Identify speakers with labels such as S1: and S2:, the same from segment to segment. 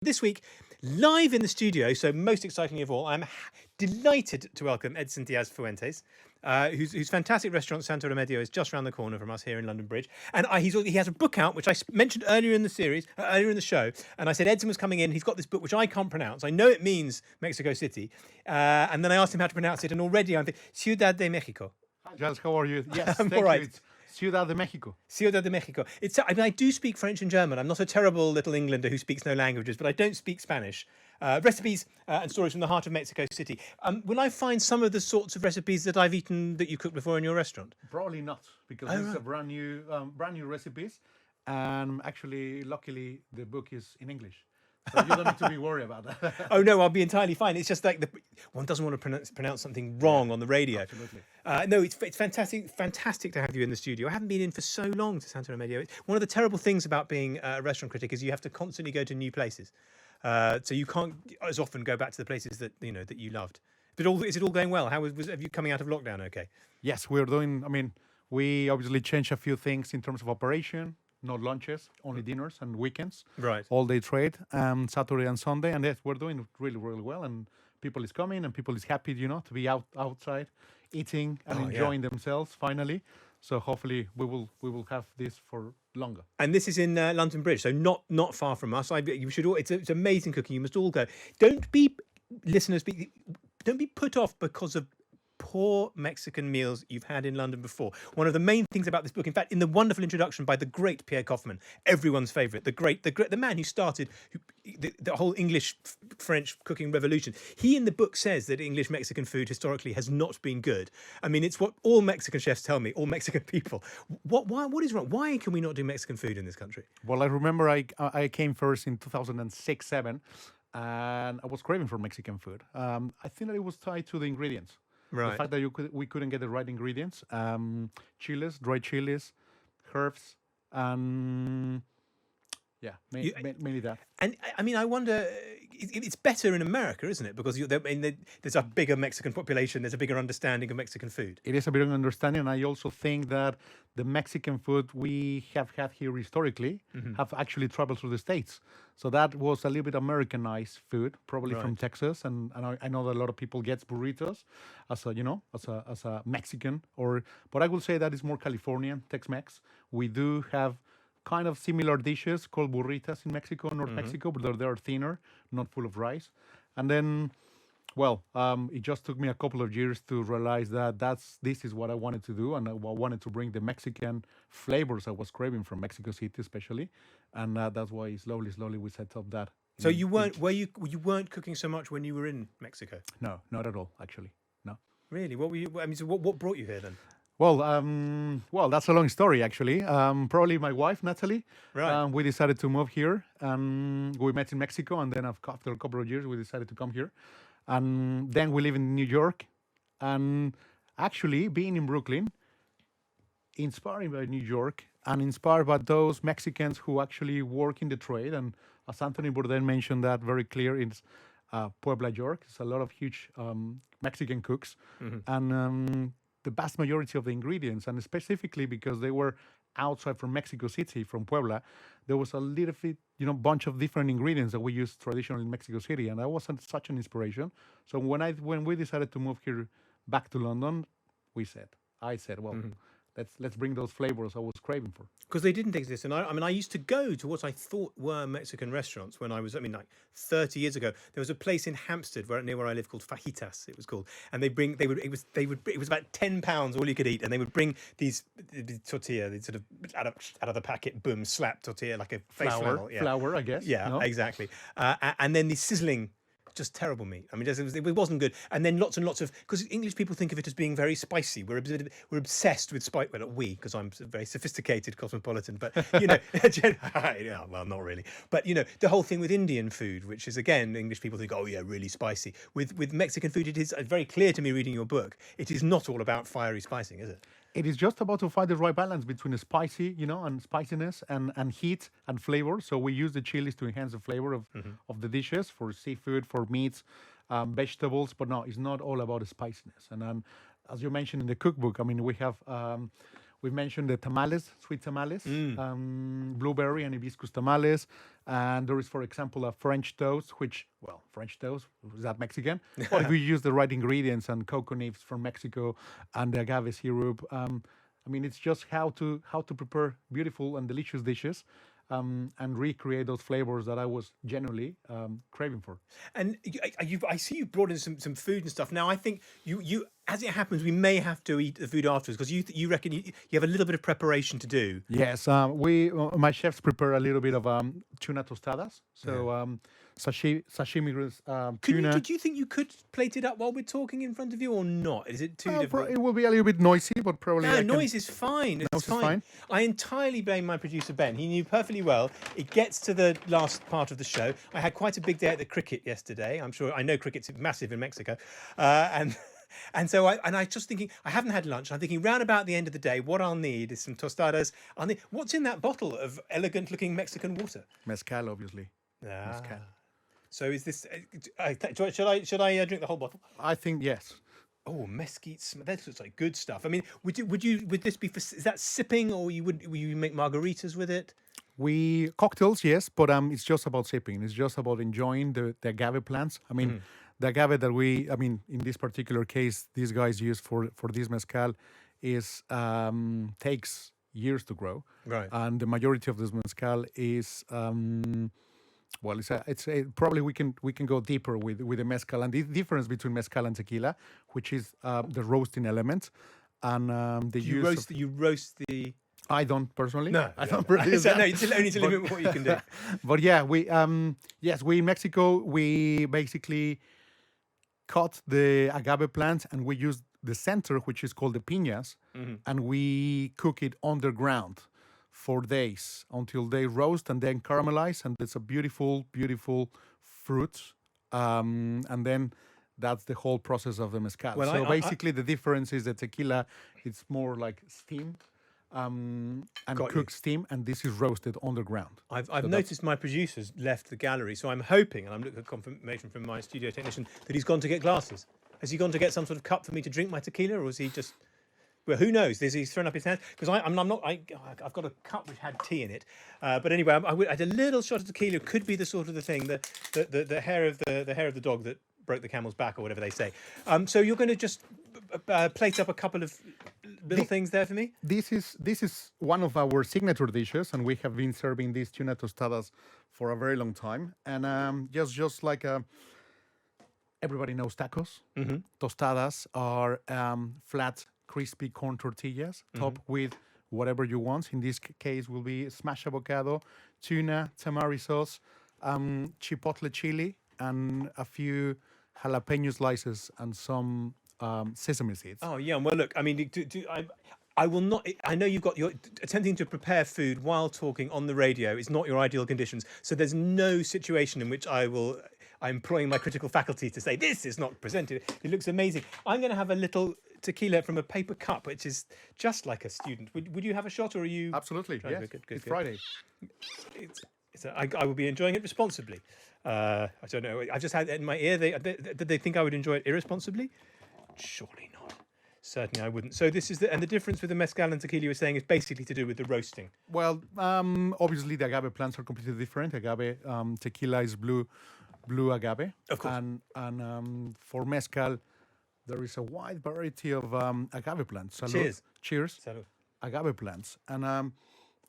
S1: This week, live in the studio, so most excitingly of all, I'm delighted to welcome Edson Diaz-Fuentes, whose fantastic restaurant Santo Remedio is just around the corner from us here in London Bridge. And he has a book out, which I mentioned earlier in the series, earlier in the show. And I said Edson was coming in. He's got this book, which I can't pronounce. I know it means Mexico City. And then I asked him how to pronounce it. And already I'm thinking, Ciudad de Mexico.
S2: Hi, Giles, how are you? Yes,
S1: I'm
S2: thank
S1: all right.
S2: you. It's Ciudad de México.
S1: Ciudad de México. I do speak French and German. I'm not a terrible little Englander who speaks no languages, but I don't speak Spanish. Recipes and stories from the heart of Mexico City. Will I find some of the sorts of recipes that I've eaten that you cooked before in your restaurant?
S2: Probably not, because this is a brand new recipes, and actually, luckily, the book is in English, so you don't need to be worried about that.
S1: Oh no, I'll be entirely fine. It's just like one doesn't want to pronounce something wrong on the radio.
S2: Absolutely.
S1: No, it's fantastic to have you in the studio. I haven't been in for so long to Santo Remedio. One of the terrible things about being a restaurant critic is you have to constantly go to new places, so you can't as often go back to the places that you loved. But is it all going well? How have you coming out of lockdown? Okay.
S2: Yes, we're doing. I mean, we obviously changed a few things in terms of operation. No lunches, only dinners and weekends.
S1: Right.
S2: All day trade, Saturday and Sunday, and yes, we're doing really, really well. And people is coming, and people is happy, to be outside, eating and enjoying themselves finally. So hopefully we will have this for longer.
S1: And this is in London Bridge, so not far from us. You should all. It's amazing cooking. You must all go. Don't be put off because of poor Mexican meals you've had in London before. One of the main things about this book, in fact, in the wonderful introduction by the great Pierre Kaufman, everyone's favourite, the man who started the whole English-French cooking revolution. He in the book says that English Mexican food historically has not been good. I mean, it's what all Mexican chefs tell me, all Mexican people. What is wrong? Why can we not do Mexican food in this country?
S2: Well, I remember I came first in 2006-07, and I was craving for Mexican food. I think that it was tied to the ingredients.
S1: Right.
S2: The fact that we couldn't get the right ingredients, chilies, dry chilies, herbs, and mainly that.
S1: And I mean, I wonder, it's better in America, isn't it? Because there's a bigger Mexican population, there's a bigger understanding of Mexican food.
S2: It is a bit of an understanding, and I also think that the Mexican food we have had here historically have actually traveled through the States. So that was a little bit Americanized food, probably from Texas, and I know that a lot of people get burritos as a Mexican, but I will say that it's more Californian, Tex-Mex. We do have kind of similar dishes called burritas in Mexico, North Mexico, but they're thinner, not full of rice. And then, it just took me a couple of years to realize that this is what I wanted to do, and I wanted to bring the Mexican flavors I was craving from Mexico City, especially, and that's why slowly we set up that.
S1: So you weren't cooking so much when you were in Mexico?
S2: No, not at all, actually. No.
S1: Really? What were you? I mean, so what brought you here then?
S2: Well, that's a long story, actually. Probably my wife, Natalie.
S1: Right.
S2: We decided to move here, and we met in Mexico, and then after a couple of years, we decided to come here. And then we live in New York, and actually being in Brooklyn, inspired by New York, and inspired by those Mexicans who actually work in the trade. And as Anthony Bourdain mentioned that very clear, it's Puebla, York. It's a lot of huge Mexican cooks, and the vast majority of the ingredients, and specifically because they were outside from Mexico City, from Puebla, there was a little bit, bunch of different ingredients that we use traditionally in Mexico City, and that was such an inspiration. So when we decided to move here back to London, I said, well, let's bring those flavors I was craving for.
S1: Because they didn't exist, and I used to go to what I thought were Mexican restaurants when I was, like 30 years ago. There was a place in Hampstead, near where I live, called Fajitas. It was called, and it was about £10 all you could eat, and they would bring the tortilla, sort of out of the packet, boom, slap tortilla like a face flannel,
S2: flour, I guess.
S1: Yeah, no? Exactly. And then the sizzling. Just terrible meat. I mean, it wasn't good. And then lots and lots of, because English people think of it as being very spicy. We're obsessed with spice. Well, not we, because I'm a very sophisticated cosmopolitan. But well, not really. But the whole thing with Indian food, which is again, English people think, oh yeah, really spicy. With Mexican food, it is very clear to me reading your book. It is not all about fiery spicing, is it?
S2: It is just about to find the right balance between spicy, and spiciness and heat and flavor. So we use the chilies to enhance the flavor of the dishes, for seafood, for meats, vegetables. But no, it's not all about the spiciness. And as you mentioned in the cookbook, I mean, we have We mentioned the tamales, sweet tamales, blueberry and hibiscus tamales. And there is, for example, a French toast, which, well, French toast, is that Mexican? But if you use the right ingredients and cocoa nibs from Mexico and the agave syrup, I mean, it's just how to prepare beautiful and delicious dishes and recreate those flavors that I was genuinely craving for.
S1: And I see you brought in some food and stuff. Now I think you as it happens, we may have to eat the food afterwards because you reckon you have a little bit of preparation to do.
S2: Yes, we my chefs prepare a little bit of tuna tostadas. So sashimi tuna.
S1: Do you think you could plate it up while we're talking in front of you or not? Is it too difficult?
S2: It will be a little bit noisy, but probably
S1: No, noise is fine. It's
S2: Noise is
S1: fine.
S2: fine?
S1: I entirely blame my producer Ben. He knew perfectly well. It gets to the last part of the show. I had quite a big day at the cricket yesterday. I know cricket's massive in Mexico, and. And so I just thinking, I haven't had lunch. I'm thinking round about the end of the day, what I'll need is some tostadas. What's in that bottle of elegant looking Mexican water?
S2: Mezcal, obviously. Mezcal.
S1: So is this, should I drink the whole bottle?
S2: I think yes.
S1: Oh, mesquite. That looks like good stuff. I mean, would this be for, is that sipping or will you make margaritas with it?
S2: We cocktails, yes, but it's just about sipping. It's just about enjoying the agave plants. I mean, the agave that in this particular case, these guys use for this mezcal is takes years to grow,
S1: Right.
S2: and the majority of this mezcal is well, probably we can go deeper with the mezcal and the difference between mezcal and tequila, which is the roasting element, and the
S1: You
S2: use.
S1: you roast the.
S2: I don't personally.
S1: No,
S2: I don't
S1: no.
S2: produce
S1: So,
S2: that.
S1: no, it's only to limit what you can do.
S2: But yeah, we in Mexico we basically cut the agave plant and we use the center, which is called the piñas, and we cook it underground for days until they roast and then caramelize, and it's a beautiful, beautiful fruit. And then that's the whole process of the mezcal.
S1: Well,
S2: so basically, the difference is the tequila, it's more like steamed. And
S1: Got you.
S2: cooked steam, and this is roasted underground.
S1: I've noticed my producer's left the gallery, so I'm hoping, and I'm looking at confirmation from my studio technician, that he's gone to get glasses. Has he gone to get some sort of cup for me to drink my tequila, or is he just? Well, who knows? He's thrown up his hands because I'm not. I've got a cup which had tea in it, but anyway, I had a little shot of tequila. Could be the sort of the thing the hair of the dog that broke the camel's back, or whatever they say. So you're going to just plate up a couple of little things there for me.
S2: This is one of our signature dishes, and we have been serving these tuna tostadas for a very long time. And just like everybody knows tacos, tostadas are flat, crispy corn tortillas topped with whatever you want. In this case, will be smashed avocado, tuna, tamari sauce, chipotle chili, and a few jalapeno slices and some sesame seeds.
S1: Oh yeah, well look, I mean, I will not. I know you're attempting to prepare food while talking on the radio. It's not your ideal conditions, so there's no situation in which I'm employing my critical faculty to say this is not presented. It looks amazing. I'm going to have a little tequila from a paper cup, which is just like a student. Would you have a shot, or are you?
S2: Absolutely, yes.
S1: Good,
S2: It's Friday.
S1: I will be enjoying it responsibly. I don't know. I just had it in my ear. Did they think I would enjoy it irresponsibly? Surely not. Certainly I wouldn't. So this is the difference with the mezcal and tequila you were saying is basically to do with the roasting.
S2: Well, obviously the agave plants are completely different. Agave tequila is blue agave,
S1: Of course.
S2: And for mezcal, there is a wide variety of agave plants.
S1: Cheers.
S2: Cheers.
S1: Salud.
S2: Agave plants, and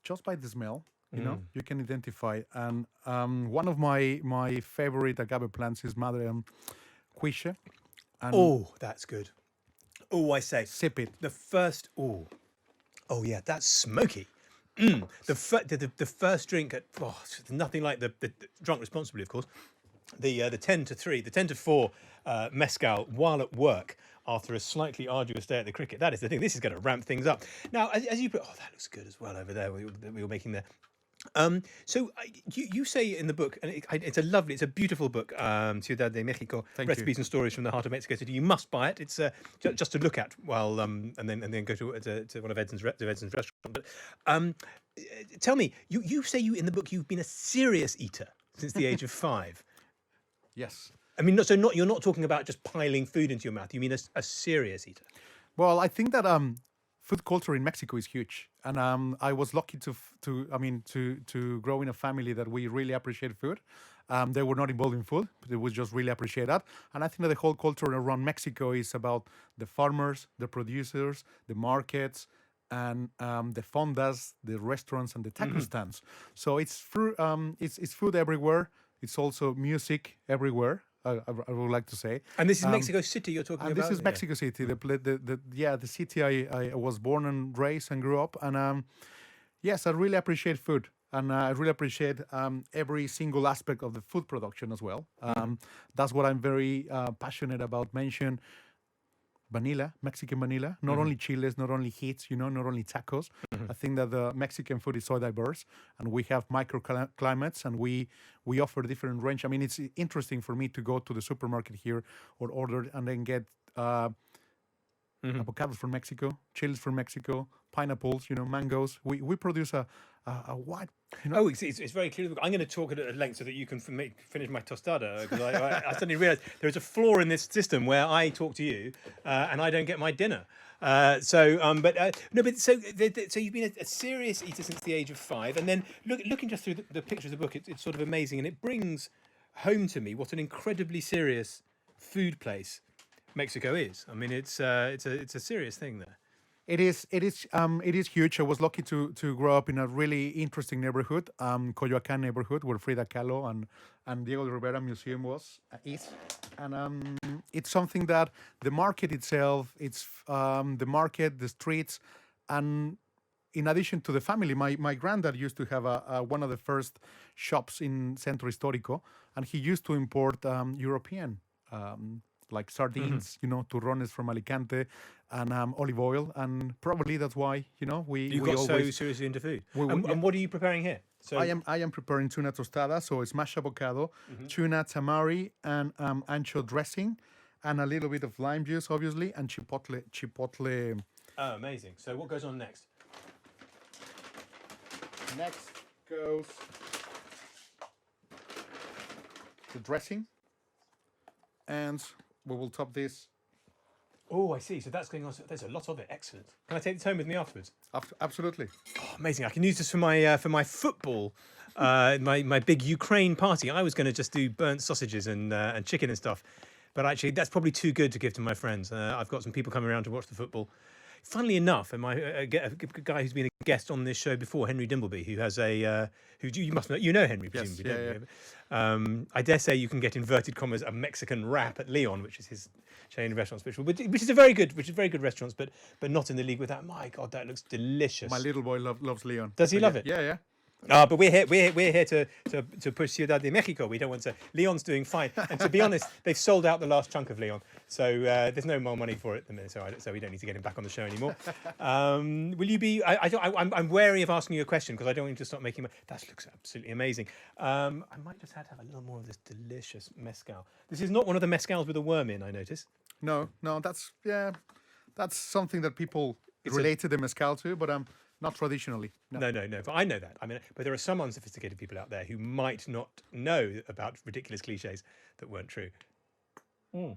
S2: just by the smell, you can identify. And one of my favorite agave plants is Madre Cuiche. And
S1: Oh, that's good. Oh, I say.
S2: sip it.
S1: The first. Oh yeah, that's smoky. The first drink at nothing like the drunk responsibly, of course. The 10 to 3, the 10 to 4 mezcal while at work after a slightly arduous day at the cricket. That is the thing. This is going to ramp things up. Now, as you put, that looks good as well over there. We were making there. So you say in the book, and it's a beautiful book, Ciudad De Mexico,
S2: Thank
S1: recipes
S2: you.
S1: and stories from the heart of Mexico City. You must buy it. It's just to look at while and then go to one of Edson's restaurants. But tell me, you say in the book you've been a serious eater since the age of 5.
S2: Yes.
S1: I mean, you're not talking about just piling food into your mouth. You mean a serious eater.
S2: Well, I think that food culture in Mexico is huge, and I was lucky to grow in a family that we really appreciate food. They were not involved in food, but they would just really appreciate that. And I think that the whole culture around Mexico is about the farmers, the producers, the markets, and the fondas, the restaurants, and the taco stands. So it's food everywhere. It's also music everywhere. I would like to say.
S1: And this is Mexico City you're talking
S2: And
S1: about?
S2: this is Mexico City, the city I was born and raised and grew up. And yes, I really appreciate food, and I really appreciate every single aspect of the food production as well. That's what I'm very passionate about. Mention vanilla, Mexican vanilla, not only chiles, not only hits, not only tacos. I think that the Mexican food is so diverse, and we have microclimates, and we offer different range. I mean, it's interesting for me to go to the supermarket here or order and then get avocados from Mexico, chiles from Mexico, pineapples, mangoes. We produce a wide,
S1: Oh, it's very clear. I'm going to talk at length so that you can finish my tostada, because I suddenly realised there is a flaw in this system where I talk to you and I don't get my dinner. So you've been a serious eater since the age of 5, and then looking just through the pictures of the book, it's sort of amazing, and it brings home to me what an incredibly serious food place Mexico is. I mean, it's a serious thing there.
S2: It is huge. I was lucky to grow up in a really interesting neighborhood, Coyoacan neighborhood, where Frida Kahlo and Diego de Rivera Museum is, and it's something that the market itself, the market, the streets, and in addition to the family, my granddad used to have one of the first shops in Centro Histórico, and he used to import European. Like sardines, turrones from Alicante, and olive oil, and probably that's why we
S1: got so
S2: always
S1: seriously into food. And what are you preparing here? So
S2: I am preparing tuna tostada, so it's mashed avocado, tuna tamari, and ancho dressing, and a little bit of lime juice, obviously, and chipotle.
S1: Oh, amazing! So what goes on next?
S2: Next goes the dressing, and we will top this.
S1: Oh, I see. So that's going on. There's a lot of it. Excellent. Can I take this home with me afterwards?
S2: Absolutely.
S1: Oh, amazing. I can use this for my football, my big Ukraine party. I was going to just do burnt sausages and chicken and stuff, but actually that's probably too good to give to my friends. I've got some people coming around to watch the football. Funnily enough, and a guy who's been a guest on this show before, Henry Dimbleby, who has who you must know, Henry, presumably,
S2: Yes,
S1: don't you? I dare say you can get inverted commas a Mexican wrap at Leon, which is his chain of restaurants, which is very good restaurants, but not in the league with that. My God, that looks delicious.
S2: My little boy loves Leon.
S1: Does he love it?
S2: Yeah.
S1: But we're here to push Ciudad de Mexico. We don't want to. Leon's doing fine, and to be honest, they've sold out the last chunk of Leon, so there's no more money for it at the minute. So we don't need to get him back on the show anymore. Will you be? I'm wary of asking you a question because I don't want you to stop making. That looks absolutely amazing. I might just have to have a little more of this delicious mezcal. This is not one of the mezcals with a worm in, I notice.
S2: No, that's something that people relate to the mezcal to, but not traditionally.
S1: No. But I know that. I mean, but there are some unsophisticated people out there who might not know about ridiculous cliches that weren't true. And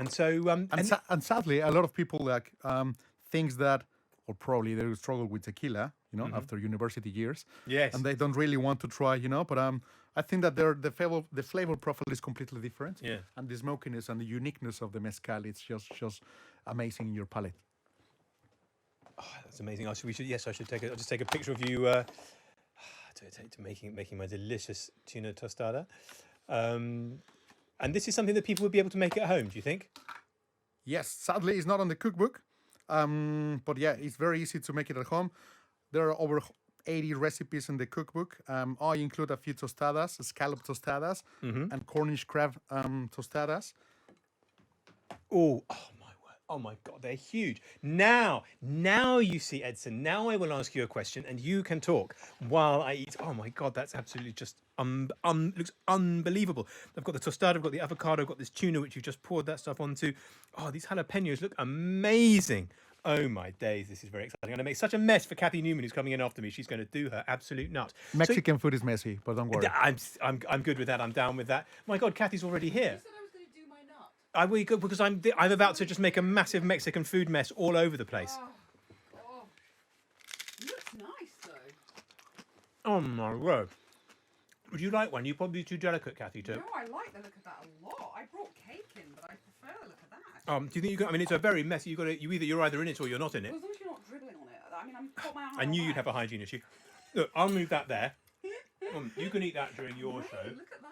S1: so,
S2: and sadly, a lot of people thinks that, or probably they will struggle with tequila, after university years.
S1: Yes.
S2: And they don't really want to try, but I think that the flavor profile is completely different.
S1: Yeah.
S2: And the smokiness and the uniqueness of the mezcal, it's just amazing in your palate.
S1: Oh, that's amazing. I should I'll just take a picture of you to making my delicious tuna tostada. And this is something that people would be able to make at home, do you think?
S2: Yes, sadly, it's not on the cookbook. But yeah, it's very easy to make it at home. There are over 80 recipes in the cookbook. I include a few tostadas, scallop tostadas, and Cornish crab tostadas.
S1: Oh my God, they're huge. Now you see, Edson, now I will ask you a question and you can talk while I eat. Oh my God, that's absolutely just looks unbelievable. I've got the tostada, I've got the avocado, I've got this tuna, which you just poured that stuff onto. Oh, these jalapenos look amazing. Oh my days, this is very exciting. I'm going to make such a mess for Kathy Newman, who's coming in after me. She's going to do her absolute nut.
S2: Mexican food is messy, but don't worry.
S1: I'm good with that. I'm down with that. My God, Kathy's already here.
S3: You said I was going to do my nut.
S1: I will go because I'm about to just make a massive Mexican food mess all over the place.
S3: Oh. Looks nice though.
S1: Oh my word! Would you like one? You're probably too delicate, Kathy. To.
S3: No, I like the look of that a lot. I brought cake in, but I prefer the look of that.
S1: Do you think you got? I mean, it's a very messy. You're either in it or you're not in it.
S3: Well, as long as you're not dribbling on it. I mean, I've got my eye
S1: I knew
S3: on
S1: you'd have a hygiene issue. Look, I'll move that there. You can eat that during your show.
S3: Look at that.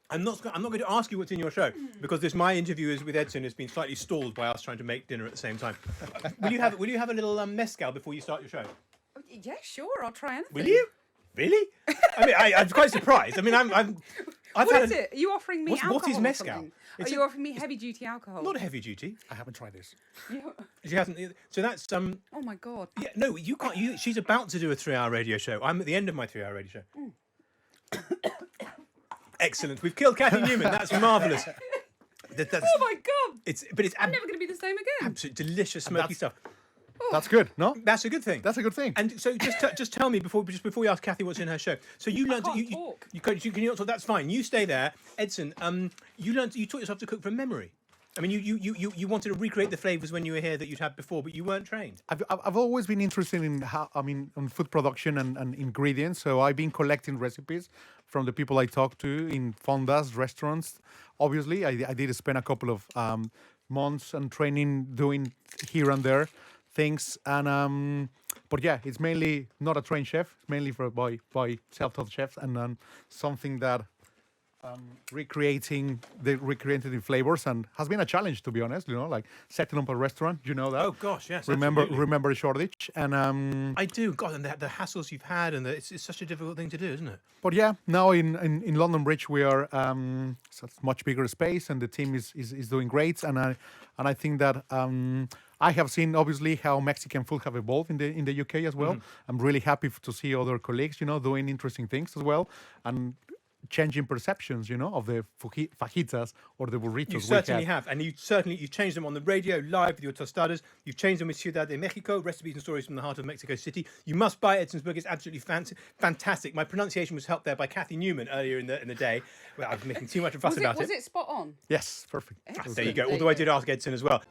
S1: I'm not going to ask you what's in your show because my interview with Edson has been slightly stalled by us trying to make dinner at the same time. Will you have a little mezcal before you start your show?
S3: Oh, yeah, sure. I'll try anything.
S1: Will you? Really? I mean, I'm quite surprised. I mean, I've
S3: What
S1: had
S3: is it? Are you offering me alcohol?
S1: what is
S3: or
S1: mezcal?
S3: something?
S1: It's
S3: Are you offering me heavy duty alcohol?
S1: not heavy duty.
S2: I haven't tried this.
S1: She hasn't. So that's
S3: Oh my god.
S1: Yeah, no, you can't. She's about to do a 3-hour radio show. I'm at the end of my 3-hour radio show. Excellent. We've killed Kathy Newman. That's marvelous. That's,
S3: Oh my god.
S1: it's
S3: I'm never going to be the same again.
S1: absolute delicious smoky stuff.
S2: That's good, no?
S1: That's a good thing.
S2: That's a good thing.
S1: And so just tell me before we ask Kathy what's in her show. So you learned
S3: can't
S1: you
S3: talk.
S1: can you not talk? That's fine. You stay there, Edson. You taught yourself to cook from memory. I mean, you wanted to recreate the flavors when you were here that you'd had before, but you weren't trained.
S2: I've always been interested in on food production and ingredients. So I've been collecting recipes from the people I talk to in fondas, restaurants. Obviously, I did spend a couple of months and training doing here and there things. And but yeah, it's mainly not a trained chef. It's mainly by self-taught chefs and something that. Recreating the flavors and has been a challenge, to be honest. Like setting up a restaurant, you know that.
S1: Oh gosh, yes.
S2: remember
S1: absolutely.
S2: Shoreditch and
S1: I do. God, and the hassles you've had, and it's such a difficult thing to do, isn't it?
S2: but yeah, now in London Bridge we are it's a much bigger space and the team is doing great and I think that I have seen obviously how Mexican food have evolved in the UK as well. I'm really happy to see other colleagues, doing interesting things as well and changing perceptions, of the fajitas or the burritos.
S1: You certainly have, and you've changed them on the radio live with your tostadas. You've changed them with Ciudad De Mexico, recipes and stories from the heart of Mexico City. You must buy Edson's book; it's absolutely fantastic. My pronunciation was helped there by Kathy Newman earlier in the day. Well, I was making too much of a fuss about it.
S3: Was it spot on?
S2: Yes, perfect.
S1: There you go. Although I did ask Edson as well.